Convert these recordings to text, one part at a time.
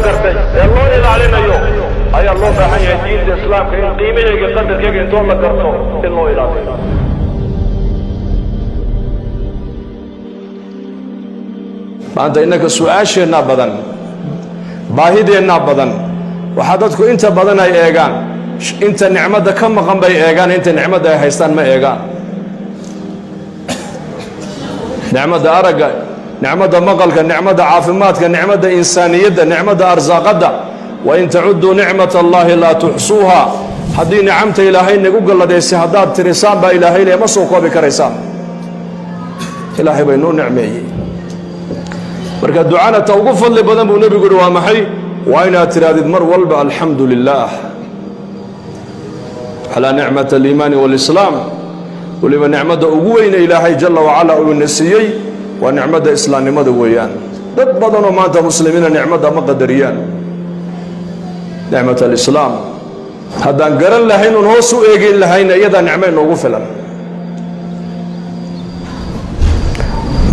قرتي الله إلى علينا يوم أي الله بحي دين الإسلام كي قيمة يقدر كي ينتون لقرته الله إلى علينا maanta innaka su'aasheenna badan baahideenna badan waxa dadku inta badan ay eegaan inta nicmada ka maqan bay eegaan inta nicmada ay haystaan ma eegaan nicmada aragga nicmada maqalka nicmada caafimaadka nicmada insaaniyadda nicmada arsaaqada wa in ta'uddu ni'mata allahi la tuhsuha haddii nicamta ilaahay nagu galladaysi haddaad tirisaan baa ilaahay leema soo koobi karaysaan ilaahay bay noo nicmeeyey marka ducana ta ugu fadli badan buu nabigu yiri waa maxay waa inaad tiraadid mar walba alxamdu lilah ala nicmat aliimaan walislaam waliba nicmada ugu weyn ilaahay jalla wa ala uu nasiyay waa nicmada islaamnimada weeyaan dad badan oo maanta muslimiina nicmada ma qadariyaan nicmat alislaam haddaan garan lahayn oo hoos u eegin lahayn iyada nicmo inoogu filan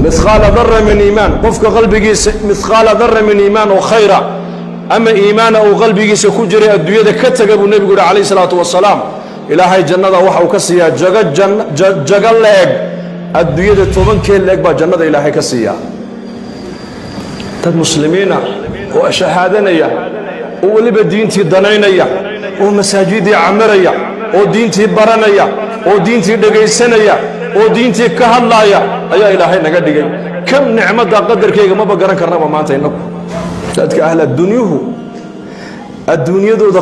مثقال ذرة من إيمان قفك قلبك مثقال ذرة من إيمان وخيرا أما إيمان أو قلبك سكجري الدنيا كتب النبي عليه الصلاة والسلام إلهي جنة وحا وكسيا جغل لك الدنيا تومن كيل لك با جنة إلهي كسيا تد مسلمين وشهادنيا ولي بدينتي دنينيا ومساجدي عمريا ودينتي برانيا ودينتي دغيسنيا ودينتي كهلايا ayaa ilaahay naga dhigay kam nicmada qadarkayga ma bagaran karnaba maanta inagu dadka ahla dunyuhu adduunyadooda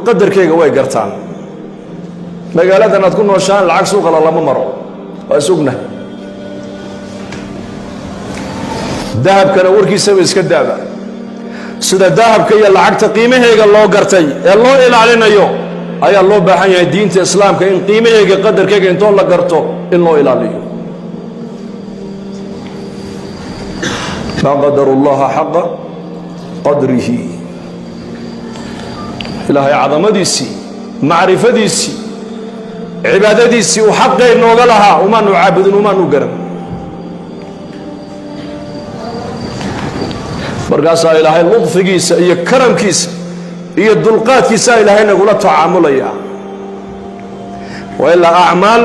qadarkayga way gartaan magaaladan aad ku nooshaan lacag suuqa lama maro waa sugna dahabkana warkiisa iska daaba sida dahabka iyo lacagta qiimaheega loo gartay ee loo ilaalinayo ayaa loo baahan yahay diinta islaamka in qiimaheega qadarkayga intoo la garto in loo ilaaliyo ما قدر الله حق قدره إلهي عظمتيسي معرفتيسي عبادتيسي وحقه إنه لها وما نعبد وما نقرب برقاسا إلهي لطف كيسا إيا كرم كيسا إيا الدلقات كيسا إلهي نقول تعامل إياه وإلا أعمال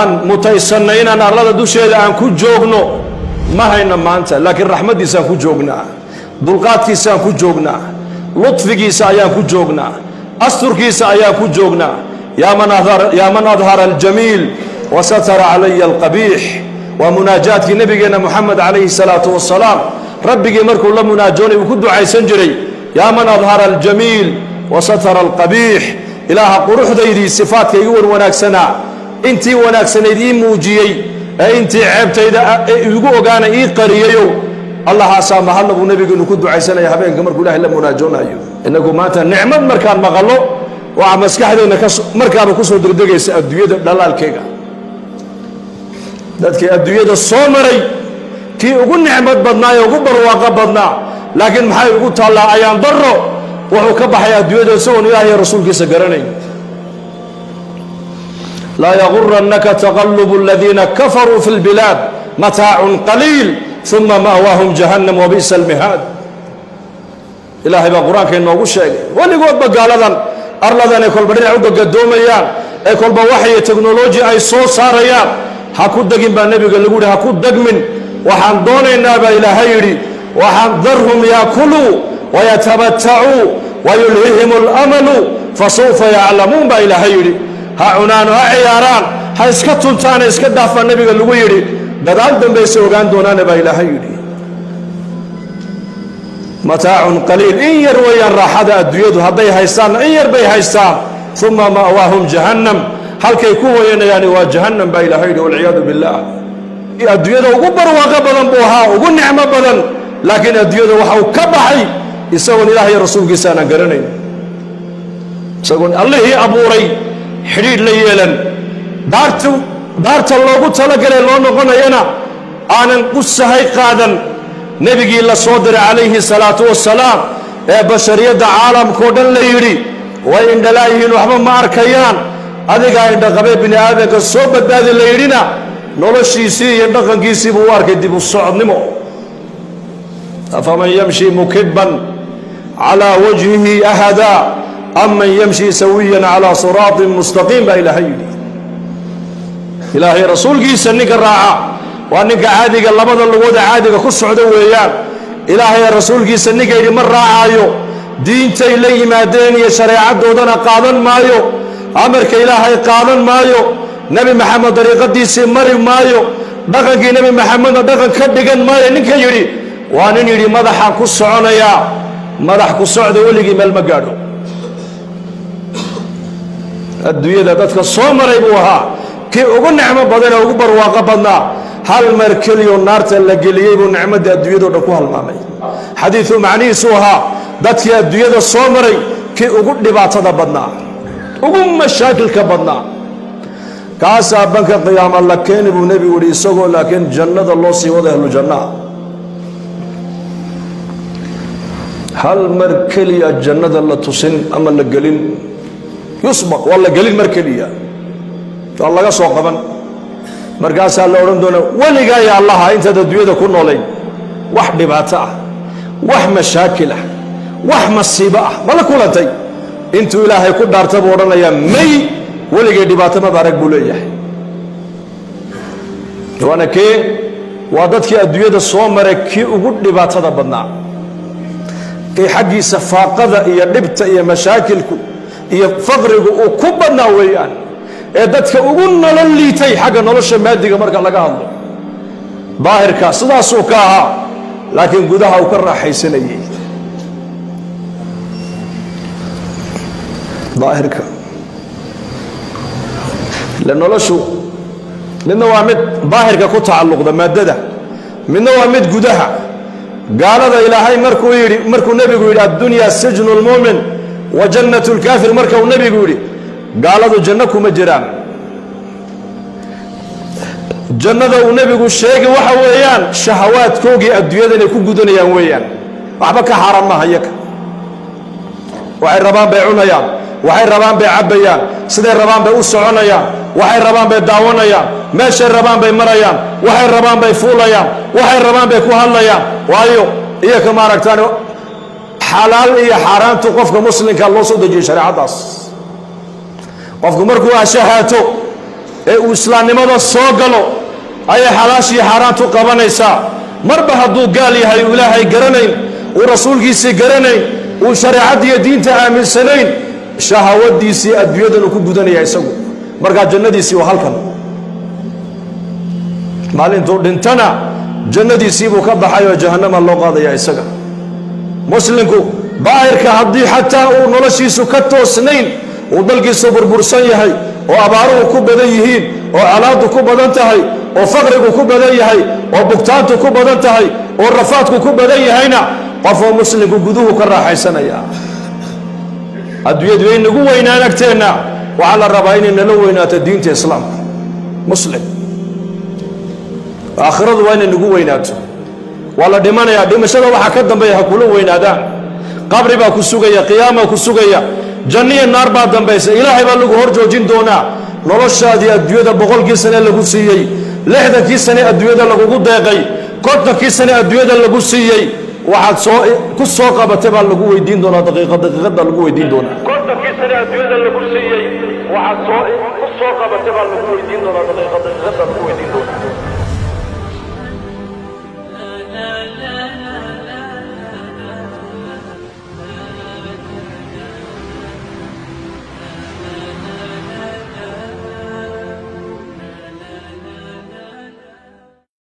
أن متيسنين أن الله دوشي أن كو جوغنو ما هينا مانتا لكن رحمتي سان كو جوغنا دلقاتي سان كو جوغنا لطفي سان كو جوغنا أستركي سان كو جوغنا يا من أظهر الجميل وستر علي القبيح ومناجاتك نبينا محمد عليه الصلاة والسلام ربك مركو الله مناجوني وكدو عيسان جري يا من أظهر الجميل وستر القبيح إله قروح ديدي صفاتك يقول وناكسنا انتي وناكسنا دي موجيي أنت عبت إذا يقول أنا قرييو الله سامح الله ونبي يقول كدو عيسنا يا حبيبي كمر كلها إلا مناجونا أيوه إنكم مات نعمة مركان مغلو وعمسك هذا إنك مركان وكسر دردقة الدنيا دلال كيجا ذاتك الدنيا الصومري كي يقول نعمة بدنا يقول برواقة بدنا لكن ما يقول الله أيام ضره وهو كبح يا الدنيا سون يا رسول كيس قرني لا يغرنك تقلب الذين كفروا في البلاد متاع قليل ثم مأواهم جهنم وبئس المهاد إلهي بقرآن كأنه أقول شيء واللي قد بقالذا أرلذا يكون بدين عقد قدوميان يكون بوحي تكنولوجيا أي صوت صاريان هكو دقين بالنبي قال لقول هكو دقمن وحن دون النابا إلى هيري وحن ذرهم يأكلوا ويتمتعوا ويلههم الأمل فسوف يعلمون با إلى هيري ها عنان ها عياران ها اسكتون تانا اسكت دافع النبي قال لقول يري بدال دنبيسي وقان دونان با إلى هيري متاع قليل إن يروي الراحة الديود هذي هيستان إن يربي هيستان ثم مأواهم جهنم هل كيكون يعني وجهنم با إلى هيري والعياذ بالله الديود وقبر وقبلا بوها وقل نعمة بدن لكن الديود وحاو كبحي يسوون إلهي رسول قسانا قرنين سيقول الله أبوري حرير ليلا دارت الله قلت لك لأنه نقول ينا أنا قصة قادا نبي الله صدر عليه الصلاة والسلام بشرية عالم كودن ليري وإن دلائه وحما ماركيان هذا عند غبي بن آدم الصوب هذا ليرينا نولشي سي يندقن كيسي بوارك يدي بالصعد نمو أفمن يمشي مكبا calaa wajhihi ahada aman yamshi sawiyan calaa siraatin mustaqiim baa ilaahay yidhi ilaahay rasuulkiisa ninka raaca waa ninka caadiga labada lugooda caadiga ku socda weeyaan ilaahay rasuulkiisa ninka yidhi ma raacaayo diintay la yimaadeen iyo shareecadoodana qaadan maayo amarka ilaahay qaadan maayo nebi maxamed dariiqadiisii mari maayo dhaqankii nebi maxamedna dhaqan ka dhigan maayo ninka yidhi waa nin yidhi madaxaan ku soconayaa madax ku socda weligii meel ma gaadho adduunyada dadka soo maray buu ahaa kii ugu nicmo badan ee ugu barwaaqo badnaa hal mar keliyo naarta la geliyey buu nicmadda adduunyadao dhan ku halmaamay xadiidu macnihiisu ahaa dadkii adduunyada soo maray kii ugu dhibaatada badnaa ugu mashaakilka badnaa kaasaa banka qiyaama la keeni buu nebigu yihi isagoo laakiin jannada loo sii wada ahlu jannaa hal mar keliya jannada la tusin ama la gelin yusbaq waa la gelin mar keliya waa laga soo qaban markaasaa la odhan doona weligaa ya allaha intaad adduunyada ku noolayd wax dhibaato ah wax mashaakil ah wax masiibo ah ma la kulantay intuu ilaahay ku dhaarta buu odhanayaa may weligay dhibaato maba arag buu leeyahay waana kee waa dadkii adduunyada soo maray kii ugu dhibaatada badnaa kii xaggiisa faaqada iyo dhibta iyo mashaakilku iyo faqrigu uu ku badnaa weeyaan ee dadka ugu nolol liitay xagga nolosha maadiga marka laga hadlo daahirka sidaasuu ka ahaa laakiin gudaha uu ka raaxaysanayay daahirka la noloshu midna waa mid daahirka ku tacalluqda maadada midna waa mid gudaha gaalada ilaahay markuu nebigu yidhi addunya sijnu lmu'min wa jannatu lkaafir marka uu nebigu yidhi gaaladu janno kuma jiraan jannada uu nebigu sheegay waxa weeyaan shahawaadkoogii adduunyada inay ku gudanayaan weeyaan waxba ka xaaraan maaha iyaga waxay rabaan bay cunayaan waxay rabaan bay cabbayaan siday rabaan bay u soconayaan waxay rabaan bay daawanayaan meeshay rabaan bay marayaan waxay rabaan bay fuulayaan waxay rabaan bay ku hadlayaan waayo iyaka maaragtaan xalaal iyo xaaraantu qofka muslimka loo soo dejiyey shareecadaas qofku markuu ashahaato ee uu islaamnimada soo galo ayay xalaashii xaaraantu qabanaysaa marba hadduu gaal yahay uu ilaahay garanayn uu rasuulkiisii garanayn uu shareecaddiiyo diinta aaminsanayn shahawadiisii adduunyadan uu ku gudanaya isagu markaa jannadiisii waa halkan maalintuu dhintana jannadiisii buu ka baxay oo jahannama loo qaadaya isaga muslimku daahirka haddii xataa uu noloshiisu ka toosnayn uu dalkiisu burbursan yahay oo abaaruhu ku badan yihiin oo colaaddu ku badan tahay oo faqrigu ku badan yahay oo bugtaantu ku badan tahay oo rafaadku ku badan yahayna qofoo muslimku guduhu ka raaxaysanaya adduunyadu way nagu weynaan agteenna waxaa la rabaa inay nala weynaato diinta islaamka muslim aakhiradu waa inay nagu weynaato waa la dhimanayaa dhimashada waxaa ka dambeeya ha kula weynaadaan qabri baa ku sugaya qiyaamaa ku sugaya janniya naar baa dambaysa ilaahay baa lagu hor joojin doonaa noloshaadii adduunyada 100kii sane lagu siiyey 60kii sane adduunyada lagugu deeqay 50kii sane adduunyada lagu siiyey waxaad ku soo qabatay baa lagu weydiin doonaa daqiiqada lagu weydiin doonaa 50kii sane adduunyada lagu siiyey waxaad ku soo qabatay baa lagu weydiin doonaa daqiiqada lagu weydiin doonaa